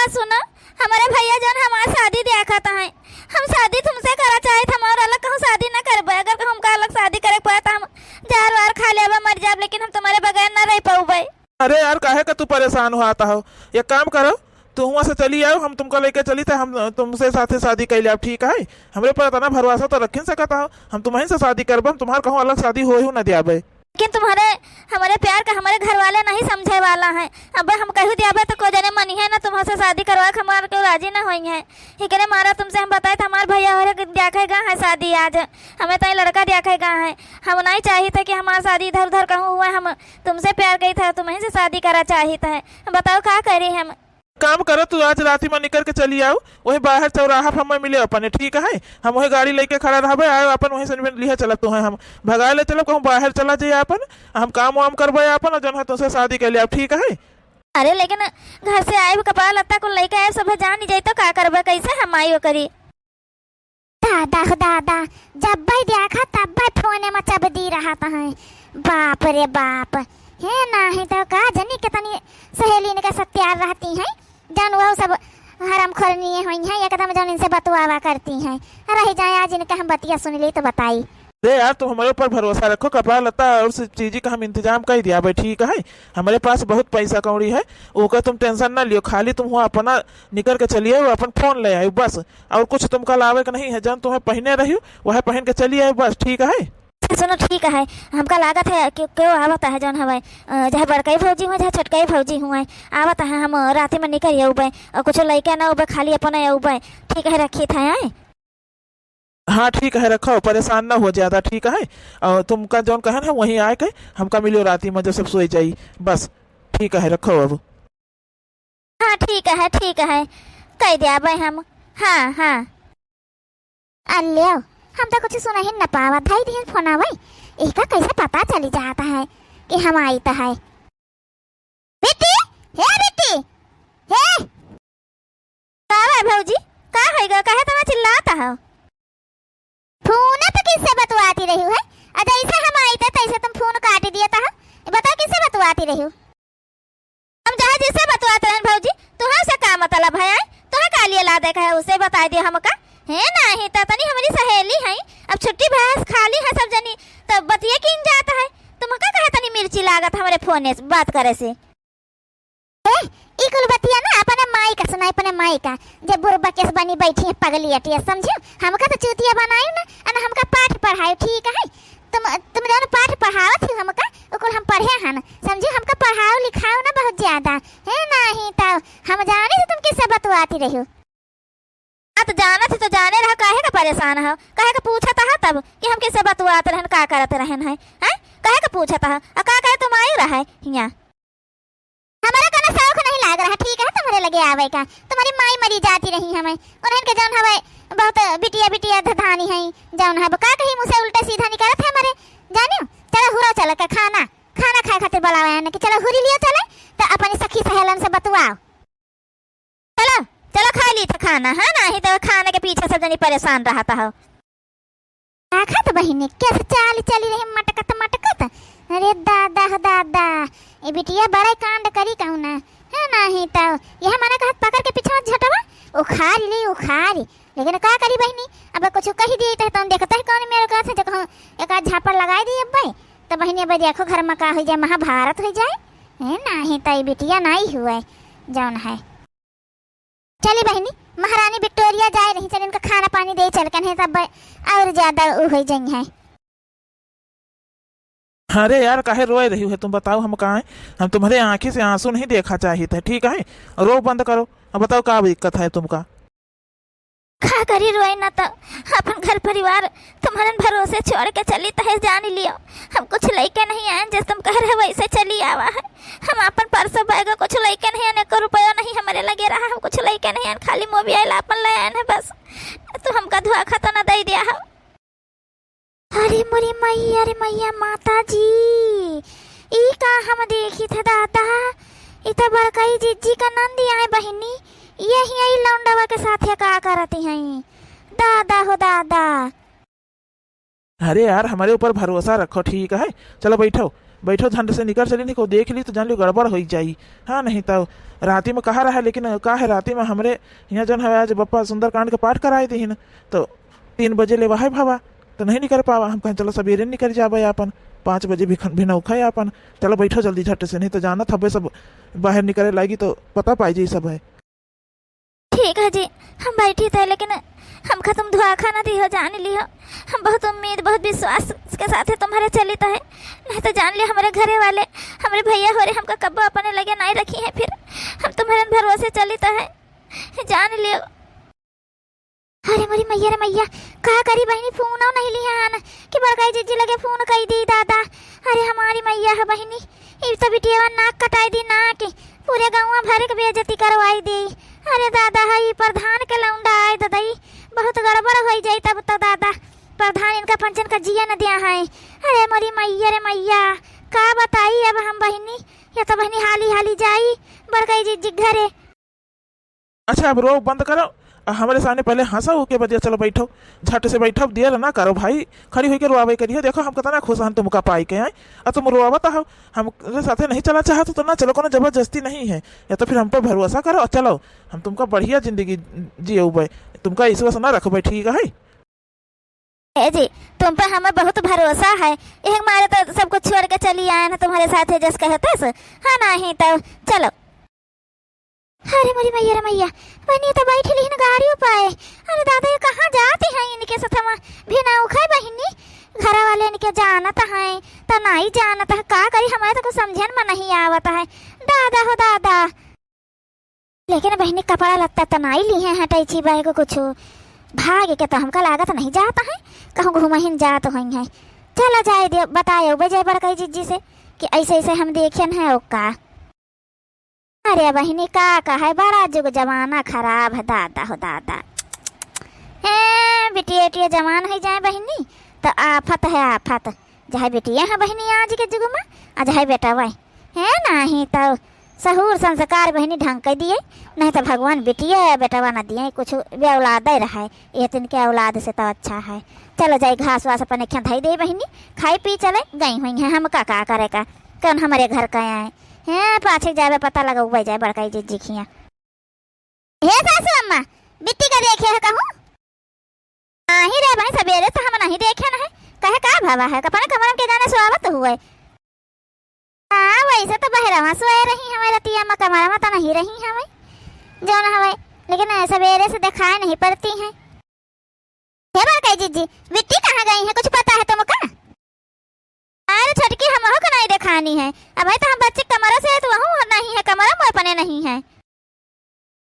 बात सुनो, हमारे भैया जौन हमारा शादी देखता है, हम शादी तुमसे करा चाहे हम और अलग कहूँ शादी ना करबे। अगर हमका अलग शादी करे पड़ा तो हम जहर वार खा लेबे मर जाब, लेकिन हम तुम्हारे बगैर ना रह पाऊबे। अरे यार काहे का तू परेशान हो आता हो, एक काम करो तू वहाँ से चली आओ, हम तुमको लेके चली थे, हम तुमसे साथे शादी कर लिया। ठीक है, हमरे पर इतना भरोसा तो रख सकता हो, हम तुम्हारी से शादी करबे, हम तुम्हारे कहूँ अलग शादी हो ही ना दियाबे। लेकिन तुम्हारे हमारे प्यार का हमारे घर वाले नहीं समझे वाला है। अब हम कहूँ दियाबे तो को जने मनी है ना तुम्हारे से शादी करवा के हमारे को राजी ना हुई है। इकरे मारा तुमसे हम बताए थे हमारे भैया और देखेगा है शादी आज, हमें तो लड़का देखेगा है। हम नहीं चाहिए था कि हमारा शादी इधर उधर कहूँ हुआ, हम तुमसे प्यार कही था, तुम्हें से शादी करा चाहिए था। बताओ क्या करी हम। काम करो तू आज रात में निकल के चली आओ, वही बाहर चौराहा पर हमें मिले अपने। ठीक है, हम वही गाड़ी लेके खड़ा रहबे, आयो अपन वहीं से लिहे चलत तो है, हम भगा ले चलो कहूँ बाहर चला जाइए अपन, हम काम वाम करबे अपन, जन है तुमसे शादी कर लिया। ठीक है। अरे लेकिन घर से आए कपड़ा लत्ता को लेके आए सब जान ही जाए तो क्या करबे, कैसे हम आई करी। दादा दादा जब भाई देखा तब भाई फोन में चब दी रहा था है। बाप रे बाप है ना, है तो का जनी कितनी सहेली ने का सत्यार रहती हैं, जान वो सब हराम खोरनी हुई हैं, एकदम जान इनसे बतुआवा करती हैं। रह जाए आज इनका हम बतिया सुन ली तो बताई। अरे यार तुम हमारे ऊपर भरोसा रखो, कपड़ा लत्ता और चीज़ का हम इंतजाम कर दिया भाई। ठीक है, हमारे पास बहुत पैसा कौड़ी है, ओका तुम टेंशन ना लियो, खाली तुम वहाँ अपना निकल के चलिए, अपन फोन ले आयो बस, और कुछ तुमका लावे का नहीं है, जन तुम्हें पहने रही वह पहन के चलिए बस। ठीक है सुनो, ठीक है, हमका लागत है कि क्यों आवत है जौन हवे, जहाँ बड़काई भौजी हुए जहाँ छोटकाई भौजी हुए आवत है, हम रात में निकल अबे और कुछ लैके ना उबे, खाली अपन अबे। ठीक है, रखी था आए। हाँ ठीक है, रखो, परेशान ना हो ज्यादा। ठीक है, और तुमका जौन कहन है वहीं आए के हमका मिलो राती में, जो सब सोई जाई बस। ठीक है, रखो अब। हाँ ठीक है, कह दिया भाई हम। हाँ हाँ अल्ले हम तो कुछ सुना ही न पावा, धाई दिन फोन आवे, इसका कैसे पता चली जाता है कि हम आई तो है। बेटी हे का है भौजी, का होगा, काहे तुम चिल्लाता हो। फोन तो किससे बतवाती रही है, जैसे हम आई थे तैसे तुम फोन काट दिया था। बताओ किससे बतवाती रही हो। हम जहाँ जिससे बतवाते हैं भौजी, तुहाँ से का मतलब है, तुहाँ का लिए ला देखा है उसे बता दिया हमका है नहीं तो तनी हमारी सहेली है, अब छुट्टी भैंस खाली है सब जनी, तब बतिया किन जाता है। तुमका कहे तनी मिर्ची लागत हमारे फोन से बात करे से। इकुल बतिया ना अपने माई का सुनाई, अपने माई का जब बुरबा केस बनी बैठी है पगली अटिया, समझो हमका तो चूतिया बनाई ना, और हमका पाठ पढ़ाई। ठीक है, तुम दोनों पाठ पढ़ाओ थी हमका, उकुल हम पढ़े हन, समझो हमका पढ़ाओ लिखाओ ना बहुत ज्यादा है नहीं, तो हम जाने से तुम किससे बतवाती रही हो। तो जाना थी तो जाने रहा, काहे का परेशान हो, काहे का पूछा था तब कि हम किससे बतवाते रहन, का करते रहन है, काहे का पूछा था, का कहे तुम आई रहा है यहाँ। हमारा कना शौक नहीं लाग रहा। ठीक है, तुम्हारे लगे आवे का, तुम्हारी माई मरी जाती रही हमें, उन्हें के जौन हवे बहुत बिटिया धधानी है, जौन है का कहीं मुझसे उल्टा सीधा निकलत है हमारे, जानियो। चलो हुरा चल के खाना खाए खातिर बुलावे हैं कि चलो हुरी लियो चले, तो अपनी सखी सहेलन से बतवाओ। चलो खा ली था खाना है ना, ही तो खाने के पीछे सब जनी परेशान रहता हो। देखा तो बहिनी कैसे चली रही मटकत। अरे दादा ये बिटिया बड़ा कांड करी कहूँ ना है नहीं, तो यह माना का हाथ पकड़ के पीछे झटवा उखारी, लेकिन क्या करी बहिनी, अब कुछ कही दी तो तुम देखता है कौन मेरे का जो कहूँ एक झापड़ लगाई दी अब भाई, तो बहिनी अब देखो घर में का हो जाए, महाभारत हो जाए है नहीं, तो ये बिटिया नहीं हुआ जौन है। चली बहनी महारानी विक्टोरिया जाए रही, चल इनका खाना पानी दे चल कन है, तब और ज्यादा हो जाएंगे है। अरे यार काहे रोए रही है, तुम बताओ हम कहाँ हैं, हम तुम्हारे आंखें से आंसू नहीं देखा चाहिए थे। ठीक है, रो बंद करो, अब बताओ क्या दिक्कत है तुमका। खा करी रोए ना, तो अपन घर परिवार तुम्हारे भरोसे छोड़ के चली तो है, जान लियो हम कुछ लेके नहीं आए, जैसे तुम कह रहे वैसे चली आवा है। हम अपन परसों बैग कुछ लेके नहीं आने, को रुपया नहीं हमारे लगे रहा, हम कुछ लेके नहीं आए, खाली मोबाइल अपन ले आए हैं बस, तो हमका धुआ खा तो ना दे दिया है। अरे मैया माता जी, ई का हम देखी था दादा, इतना बड़काई जिज्जी का नंदी आए बहिनी, यही आई लौंडवा के साथ ये का करती हैं, दादा हो दादा। अरे यार हमारे ऊपर भरोसा रखो। ठीक है, चलो बैठो, बैठो झंड से निकल चली नहीं को देख ली तो जान ली गड़बड़ हो जाई। हाँ नहीं तो राती में कहा रहा है, लेकिन का है राती में हमरे यहाँ जन है आज बप्पा सुंदरकांड का पाठ कराए थे न, तो 3 बजे ले वह भावा तो नहीं निकल पावा। हम कहें चलो सवेरे निकल जाबे अपन 5 बजे भी नौखा है अपन। चलो बैठो जल्दी झट से, नहीं तो जाना था सब बाहर निकले लागी तो पता पाई जी सब है। ठीक है जी, हम बैठी थे, लेकिन हमका तुम धोखा ना दी हो, जान ली हो। हम बहुत उम्मीद बहुत विश्वास के साथ है तुम्हारे चली तो है, नहीं तो जान लिया हमारे घरे वाले हमारे भैया हो रहे हमका कब्बा अपने लगे नहीं रखी है, फिर हम तुम्हारे भरोसे चली तो है, जान लियो। अरे मोरी मैया रे मैया, का करी बहनी फोन नहीं लिया आन कि बड़काई जीजी लगे फोन कई दी दादा। अरे हमारी मैया है बहनी, ई तो बिटिया नाक कटाई दी, नाक पूरे गाँव भर के बेइज्जती करवाई दी। अरे दादा है प्रधान के लौंडा आए दादाई, बहुत गड़बड़ हो जाई तब तो दादा। प्रधान इनका पंचन का जिया न दिया है। अरे मोरी मैया रे मैया, का बताई अब हम बहनी, या तो बहनी हाली हाली जाई बड़काई जीजी घरे। अच्छा अब रो बंद करो, हमारे सामने पहले हंसा हो के बजे चलो बैठो झट से बैठो, देर ना करो भाई, खड़ी होकर रोआवे करिए। देखो हम कितना खुश हम तुमका पाई के आए, और तुम रोआवत हो, हमारे साथे नहीं चला चाहते तो ना चलो, कोनो जबरदस्ती नहीं है, या तो फिर हम पर भरोसा करो और चलो, हम तुमका बढ़िया जिंदगी जिये भाई, तुमका विश्वास ना रखो भाई, ठीक है जी। तुम पर हमें बहुत भरोसा है, एक मारे तो सब कुछ छोड़ के चली आए ना तुम्हारे साथ, जस कहते हाँ नहीं तो चलो। अरे मोरी मैया रे मैया, बहनी तो बैठ ली न गाड़ी पाए। अरे दादा ये कहाँ जाती हैं इनके साथ हम भी ना उखाए बहनी, घर वाले इनके जानत हैं तो नहीं जानत है, का करी हमारे तो कुछ समझन में नहीं आवत है दादा हो दादा। लेकिन बहनी कपड़ा लगता तो नहीं ली है हटैची बाई को कुछ भाग के तो हमका लागत नहीं जाता है, कहूँ घुमहिन जात हुई है। चला जाए दे बताए बजाय बड़काई जीजी से कि ऐसे ऐसे हम देखन है का। अरे बहनी का है, बड़ा जुग जमाना खराब है दादा हो दादा। बिटिया टिया जवान हो जाए बहनी तो आफत है आफत, चाहे बिटिया है बहनी आज के जुग में, आज है बेटा वही है नहीं तो सहूर संस्कार बहनी ढंग कर दिए, नहीं तो भगवान बिटिया बेटवा न दिए, कुछ भी औलाद रहा ये तीन के औलाद से तो अच्छा है। चलो जाए घास वास अपने ख्या धई दे बहनी, खाई पी चले गई हुई है, हम का करे का कौन हमारे घर का आए हैं, पाछे जावे पता लगा उबा जाए बड़काई जीजी खिया। हे सासू अम्मा बिट्टी का देखे है कहूँ नहीं रे भाई, सवेरे तो हम नहीं देखे न है, कहे का भावा है कपड़े कमर के गाने स्वागत हुए। हाँ वैसे तो बहरवा सोए रही हमारे रतिया में, कमरा में तो नहीं रही हमें जो न हवे, लेकिन सवेरे से दिखाई नहीं पड़ती है। हे बड़काई जीजी बिट्टी कहाँ गई है, कुछ पता है तुमका? अरे छटकी हम को नहीं दिखानी है, अब तो हम बच्चे कमरा से तो वहाँ नहीं है, कमरा में अपने नहीं है।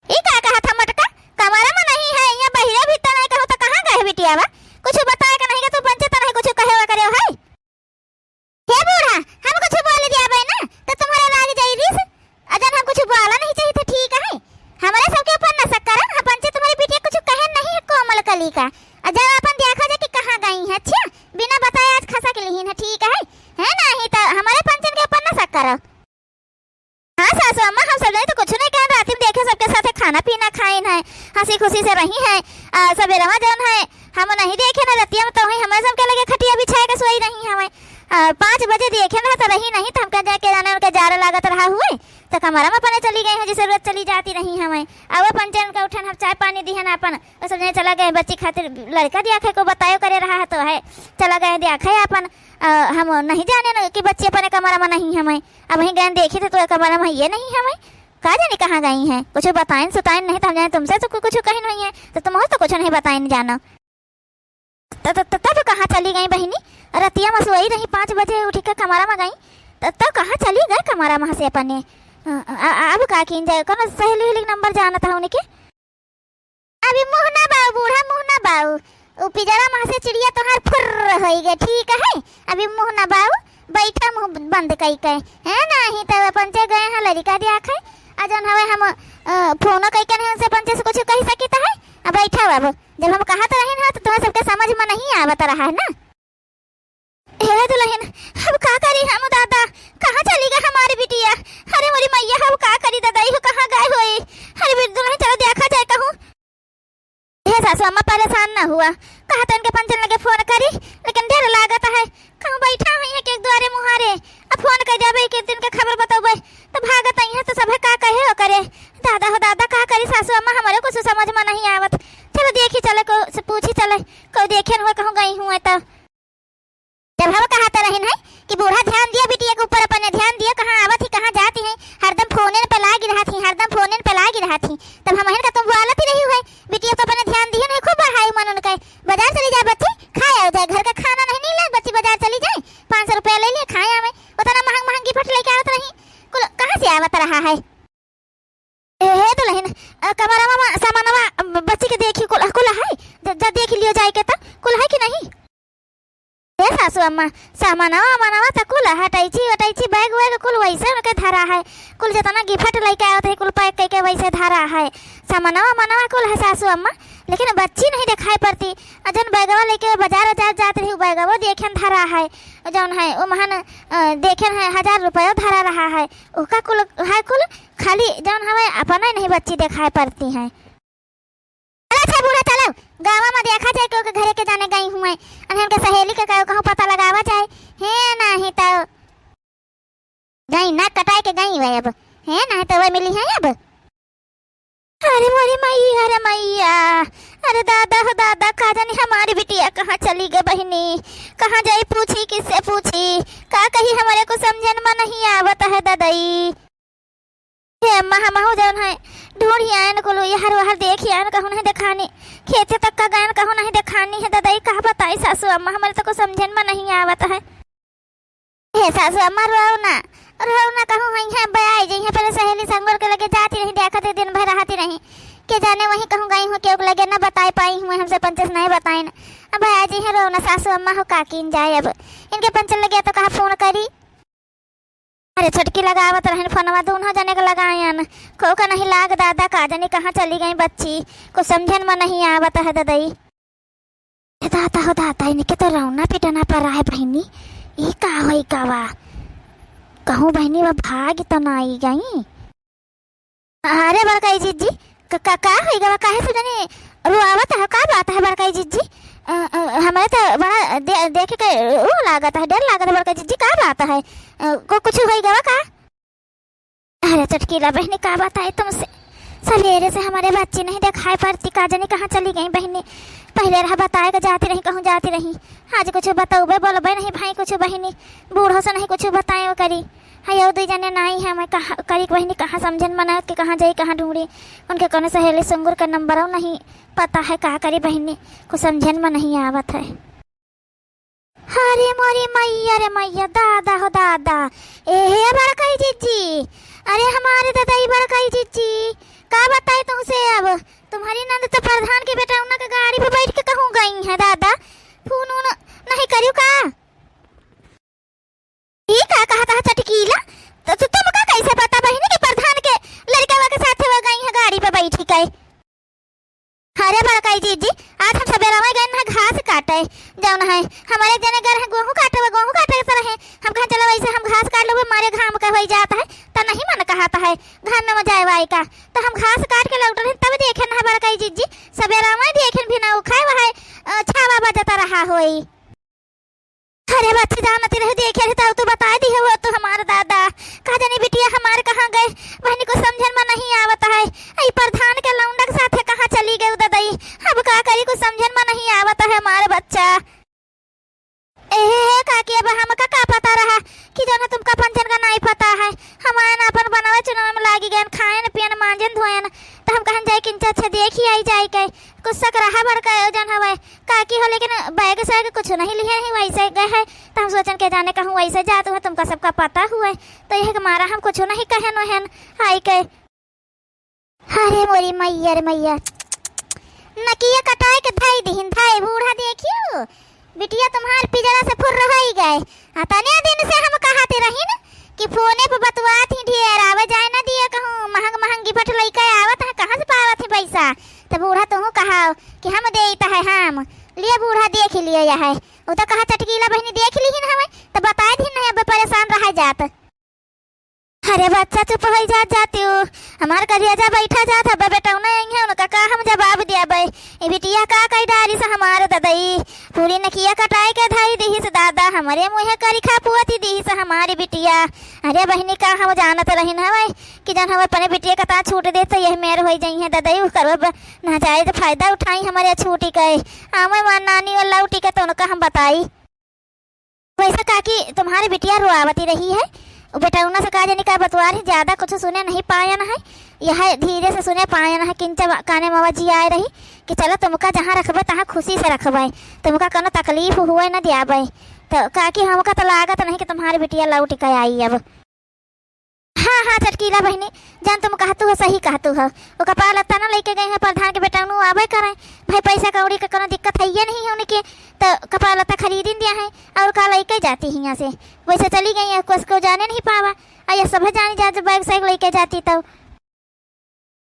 ये क्या कहा था मटका, कमरा में नहीं है, यहाँ बहिरे भीतर नहीं कहो तो कहाँ गए बिटिया बा, कुछ बताए का नहीं कि तू पंचे तो नहीं कुछ कहे करे है। हे बूढ़ा हम कुछ बोल दिया बे ना तो तुम्हारे लाग जाई रिस, अजन हम कुछ बोला नहीं चाहिए तो ठीक है, हमारे सबके ऊपर न सकरा, हम पंचे तुम्हारी बिटिया कुछ कहे नहीं है कोमल कली का, जब अपन देखा जाए कि कहाँ गई है। अच्छा बिना बताए आज खसा के लिए है, ठीक है नहीं तो हमारे पंचन के ऊपर न शक करो। हाँ सासू अम्मा हम सब तो कुछ नहीं कह, रात में देखे सबके साथ खाना पीना खाए है, हंसी खुशी से रही है, सवेरे जन है हम नहीं देखे ना, रतिया में तो वही हमारे सबके लगे खटिया बिछाए के सोई रही हमें, 5 बजे देखे ना तो रही नहीं, तो हम कह जाके जाने उनके जार लागत रहा हुए तो कमरा में अपने चली गई है, जिस जरूरत चली जाती रही हमें। अब पंचन का उठन हम चाय पानी दिया ना अपन सब जने चला गए, बच्ची खातिर लड़का दिया खे को बतायो करे रहा है तो है चला गए दिया खे अपन, हम नहीं जाने ना कि बच्चे अपने कमरा में नहीं हमें, अब वहीं गए देखे थे तो कमरा में ये नहीं हमें, कहा जाने कहाँ गई हैं, कुछ बताएं सुताएं नहीं तो हम जाने तुमसे तो कुछ कहीं नहीं है, तो तुम हो तो कुछ नहीं बताएं जानो। तब कहाँ चली गई बहनी, रतिया में सोई रही 5 बजे उठ के कमरा में गई, तब कहाँ चली गए कमरा में से अपने। अब का किन जाए कौन सहेली नंबर जाना था उनके, अभी मुँह ना बाऊ बूढ़ा मुँह ना बाऊ, वो पिजरा में से चिड़िया तो हर फुर्र हो गए, ठीक है अभी मुँह ना बाऊ, बैठा मुँह बंद कई के है नहीं तो पंचे गए हैं लड़का दिया खे, अजन हवे हम फोन कई के नहीं से पंचे से कुछ कही सकी तो है, अब बैठा बाबू जब हम कहा तो रहे ना तो तुम्हें सबके समझ में नहीं आवत रहा है ना। हे दुल्हन अब का करी हम दादा, कहाँ चली गई हमारी बिटिया, अरे मोरी मैया अब का करी दादा, ये कहाँ गए हुए, अरे दुल्हन चलो देखा जाए कहूँ। हे सासू अम्मा परेशान ना हुआ, कहा तो इनके पंचन लगे फोन करी, लेकिन डर लागत है, कहूँ बैठा हुई है कि एक द्वारे मुहारे, अब दादा हो दादा का करी सासू अम्मा, हमारे कुछ समझ में नहीं आवत। चलो देखी चले को से पूछी चले, कोई देखे न कहूँ गई हूँ तो। जब हम कहते रहिन है कि बूढ़ा ध्यान दिया बिटिया के ऊपर, अपने ध्यान दिया, कहाँ आवत ही कहाँ जाती है, हरदम फोन पे लागी रहती, हरदम फोन पे लागी रहती। तब हम का तुम बोलत ही नहीं हुए, बिटिया तो अपने ध्यान दिया नहीं, खूब बढ़ाई मन उनका। बाजार चली जाए बच्ची, खाए आ जाए, घर का खाना नहीं मिले, बच्ची बाजार चली जाए, 500 रुपया ले लिए, खाए आवे, उतना महंग महंग गिफ्ट लेके आवत रही, कुल कहाँ से आवत रहा है। हे दुल्हन कमरा मामा सामानवा बच्ची के देखी कुल कुल है, जब देख लियो जाए के तो कुल है कि नहीं। हे सासू अम्मा सामानवा मानवा तो कुल हटाइची वटाइची बैग वैग कुल वैसे उनके धरा है, कुल जितना गिफ्ट लेके आवत है कुल पैक करके वैसे धरा है, सामानवा मानवा कुल है सासू अम्मा। लेकिन बच्ची नहीं दिखाई पड़ती, जन बैगवा लेके बाजार जात रही, बैगवा देखे धरा है, जौन है वो महान देखे है 1000 रुपया धरा रहा है, उसका कुल है कुल खाली जौन हमें अपना नहीं बच्ची दिखाई पड़ती है। अच्छा बूढ़ा चलो गाँव में देखा जाए क्योंकि घरे के जाने गई हूँ मैं, अनहन के सहेली का कहूँ पता लगावा जाए है नहीं तो गई ना कटाई के गई वही अब है नहीं तो वही मिली है अब। अरे मोरी मैया, अरे मैया, अरे दादा हो दादा, का जानी हमारी बिटिया कहाँ चली गई बहनी, कहाँ जाई पूछी किससे पूछी, का कही हमारे को समझन में नहीं आवत है दादाई। हे अम्मा हम हो जौन है ढूंढी आयन को लो यार वहां देखी आयन कहूँ नहीं दिखानी, खेते तक का गायन कहूँ नहीं दिखानी है दादाई, कहा बताई सासू अम्मा, हमारे तो को समझन में नहीं आवत है। हे सासू अम्मा रो ना कहूँ यहाँ बयाई जी, पहले सहेली संगोर के लगे जाती रही, देखते दिन भर रहती रही, के जाने वहीं कहूँ गई हूँ क्यों लगे ना बता पाई हूँ, हमसे पंचस नहीं बताए ना। अब बया जी है रो ना सासू अम्मा हो काकीन जाए, अब इनके पंचल लगे तो कहा फोन करी। अरे छटकी लगावत रहन फोनवा, दोनों जने का लगायन, को का नहीं लाग दादा, का जाने कहाँ चली गई बच्ची, को समझन में नहीं आवत है दादाई। दादा हो दादा, इनके तो रौना पिटना पड़ रहा है बहनी, ये का होई कावा, कहूँ बहनी वो भाग तो ना आई गई। अरे बड़काई जीजी का होई गवा, काहे से जाने रुआवत है, का बात है बड़काई जीजी, हमारे तो बड़ा देख के वो लागत है, डर लागत है बड़काई जीजी, का बात है, को कुछ होई गवा का। अरे चटकीला बहनी का बात है तुमसे, सवेरे से हमारे बच्ची नहीं दिखाई पड़ती, का जाने कहाँ चली गई बहनी, पहले रहा बताए के जाती रही, कहूँ जाती रही, आज कुछ बताऊबे बोलबे नहीं भाई कुछ बहनी, बूढ़ों से नहीं कुछ बताए वो करी, हाँ दो जने नहीं है, मैं कहा करी बहनी कहाँ समझन मना कि कहाँ जाई कहाँ ढूंढी, उनके कौन सहेली संगुर का नंबर नहीं पता है, कहा करी बहनी कुछ समझन में नहीं आवत है। अरे मोरी मैया, रे मैया, दादा हो दादा, ए बड़काई जीजी, अरे हमारे दादाई बड़काई जीजी, का बताए तुमसे, अब तुम्हारी नंद तो प्रधान के बेटा उनका गाड़ी पे बैठ के कहूँ गई है दादा, फोन नहीं करियो का, ठीक है कहा था चटकीला, तो तुम का कैसे पता बहनी कि प्रधान के लड़का के साथ वो गई है गाड़ी पे बैठ के। अरे बड़काई जीजी, आज हम सवेरा में गए ना घास काटे, जाओ ना है हमारे जने घर है गेहूं काटे के तरह है, हम कहा चलो वैसे हम घास काट लो, मारे घाम का हो जाता है तो नहीं मन कहता है घाम में जाए वाई का, तो हम घास काट के लौट रहे तब देखे ना बड़काई जीजी, सवेरा में देखे भी ना खाए वह छावा बजता रहा होई। अरे बच्ची जानती रहे देखे रहे तो बता दी है वो तो हमारा दादा, कहा जानी बिटिया हमारे कहाँ गए बहनी को समझन में नहीं आवता है, आई प्रधान के लौंडा के साथ कहाँ चली गई दादाई, अब का करी को समझन में नहीं आवता है हमारे बच्चा। ए काकी अब हम का पता रहा कि जो ना तुमका पंचन का नहीं पता है, हमारे अपन बनावे चुनाव में लागी गए, खाए न पिए न मांजन धोए न, तो हम कहन जाए किंचा अच्छा देखी आई जाए के कुछ सक रहा बड़का जन हवे काकी हो, लेकिन बैग से कुछ नहीं लिए नहीं वैसे गए है, तो हम सोचन के जाने कहूँ वैसे जाते हैं, तुमका सबका पता हुआ है तो यह हमारा हम कुछ नहीं कहन वहन आई के। अरे मोरी मैया, रे मैया, नकिया कटाए के धाई दिहिन धाई बूढ़ा देखियो, बिटिया तुम्हारे पिजरा से फुर रही गए, तने दिन से हम कहते रही न कि फोने पे बतवात ही ढेर आवे जाए ना दिया कहूँ महंग महंगी फट लइका आवत है, कहाँ से पावत है पैसा, तो बूढ़ा तुम कहा कि हम देता है, हम लिए बूढ़ा देख लियो यह है, वो तो कहा चटकीला बहनी देख ली हमें तो बताए दी नहीं, अब परेशान रह जात। अरे बच्चा चुप हो जाती हूँ। हमार करिया बैठा जात हबे बेटा ना आई है उनका का हम जवाब दिया बे। ए बिटिया का कई डारी से हमारे ददई पूरी नकिया कटाई के धाई दी से दादा हमारे मुँह करी खा पुआती दी से हमारी बिटिया। अरे बहनी का हम जानत रही ना भाई कि जन हम अपने बिटिया का ता छूट दे तो यही मेर हो जाई है ददई करब ना जाए तो फायदा उठाई हमारे छूटी के आमे मान नानी और लौटी के तो उनका हम बताई। वैसा काकी तुम्हारी बिटिया रुआवती रही है बेटा उन्ना से कहा जाने का बतवार है ज्यादा कुछ सुने नहीं पाया ना है यह धीरे से सुने पाया ना है किंचा काने मावा जी आए रही कि चलो तुमका जहाँ रखबे तहाँ खुशी से रखबे तुमका कोनो तकलीफ हुए ना दियाबे तो काकी हमका तो लागत नहीं कि तुम्हारी बिटिया लौट के आई अब। हाँ हाँ चटकीला बहनी जान तुम कहतू हो सही कहतू हो वो कपाल लत्ता ना लेके गए हैं प्रधान के बेटा नु आवे करे भाई पैसा कौड़ी का कोनो दिक्कत है ये नहीं है उनके तो कपाल लत्ता खरीद दिया है और का लेके जाती है यहाँ से वैसे चली गई है कुछ को जाने नहीं पावा ये सब जानी जा बैग सैग लेके जाती तो।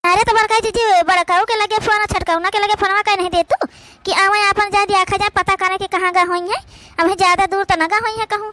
अरे तो बड़का जी बड़काऊ के लगे फोन छटकाउना के लगे फोनवा कह नहीं दे तू कि आवे अपन जा दिया खा जा पता करे कि कहाँ गा हुई है अब ज्यादा दूर तो ना गा हुई है कहूँ।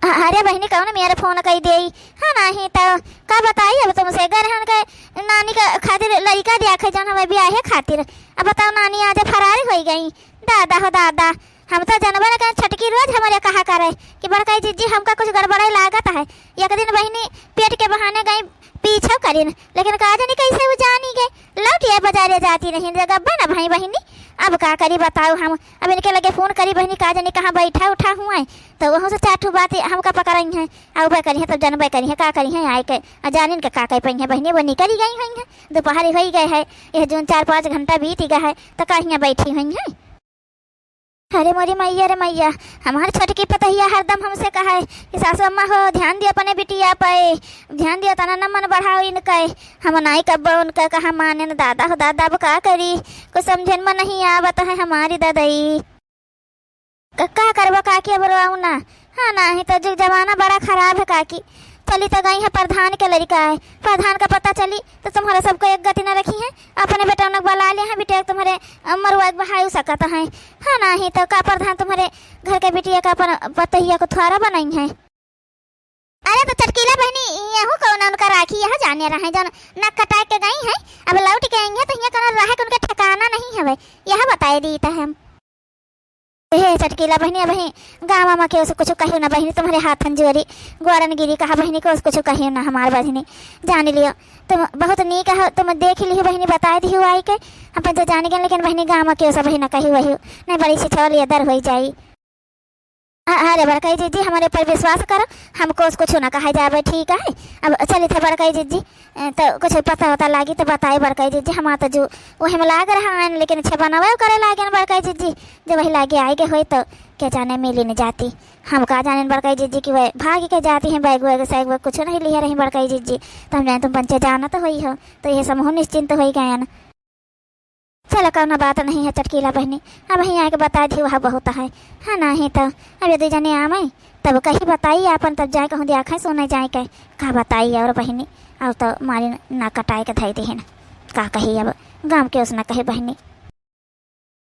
अरे बहनी कहो ना मेरे फोन कही दे हाँ नहीं तो का बताई अब तुमसे घर हन के नानी का खातिर लड़का दिया खे जन हमें ब्याह खातिर अब बताओ नानी आज फरारी हो गई दादा हो दादा हम तो जानवर का छटकी रोज हमारे कहा करे कि बड़का जी हमका कुछ गड़बड़ाई लागत है एक दिन बहनी पेट के बहाने गई पीछे करीन लेकिन कहा जानी कैसे वो जानी गए लौटिया बाजारे जाती नहीं गब्बे ना भाई बहनी अब का करी बताओ हम अब इनके लगे फोन करी बहनी कहा जानी कहाँ बैठा उठा हुआ है तो वहाँ से चाठू बात हमका पकड़ी है अब वह करी है तब जनबे करी है का करी है आए के जानिन के का कही पई है बहनी वो निकली गई हुई है दोपहर हो गए है यह जो 4-5 घंटा बीत गया है तो कहीं बैठी हुई है। अरे मोरी मैया रे मैया हमारे छोटकी पतहिया हरदम हमसे कहा है कि सासू अम्मा हो ध्यान दिया अपने बिटिया पे ध्यान दिया तना न मन बढ़ाओ इनका हम नाई कब उनका कहा माने न दादा हो दादा अब का करी कुछ समझन में नहीं आवत है हमारी दादाई का करबो काकी अब रोऊ ना। हाँ नहीं तो जो जमाना बड़ा खराब है काकी चली तो गई है प्रधान के लड़का है प्रधान का पता चली तो तुम्हारा सबको एक गति न रखी है अपने बेटा उन्हें बला लिया है बेटे तुम्हारे मरुआ बहाई सकत है। हाँ नहीं तो का प्रधान तुम्हारे घर के बिटिया का अपन पतहिया को थोड़ा बनाई है। अरे तो चटकीला बहनी यहू कौन उनका राखी यहाँ जाने रहे जन नक कटा के गई है अब लौट के आई है तो यहाँ कौन रहे उनका ठिकाना नहीं है यह बताए दी था हम। हे चटकीला बहनी बहनी गाँव मामा के कुछ कहियो ना बहनी तुम्हारे हाथन जोरी ग्वारन गिरी कहा बहनी को कुछ कहियो ना हमार बहनी जान लियो तुम बहुत नीक है तुम देख लियो बहनी बता दी आई के हम तो जान गए लेकिन बहनी गाँव के बहनी ना कही वही नहीं बड़ी सी छवल दर हो जाई। अरे बड़काई जी हमारे पर विश्वास करो हमको कुछ ना कहा जाए ठीक है। अब चली थे बड़काई जी तो कुछ पता होता लागी तो बताए बड़काई जी हम तो जो वही में लाग रहा है लेकिन अच्छा बनावे करे लागे ना बड़काई जी जो वही लागे आए गए हो तो क्या जाने मिली नहीं जाती हम कहा जाने बड़काई जी की वह भाग के जाती हैं बैग वैग सैग वैग कुछ नहीं लिया रही बड़काई जी तो हम जाए तुम पंचे जाना तो हुई हो तो ये समूह निश्चिंत हो गए ना। चलो कौन बात नहीं है चटकीला बहनी अब यहीं आके बता दी वह बहुत है। हाँ नहीं तो अब यदि जाने आमे तब कहीं बताइए अपन तब जाए कहूँ दिया खाए सोने जाए के कहा बताइए और बहनी अब तो मारी ना कटाए के धई दी है ना का कही अब गाँव के उस ना कहे बहनी।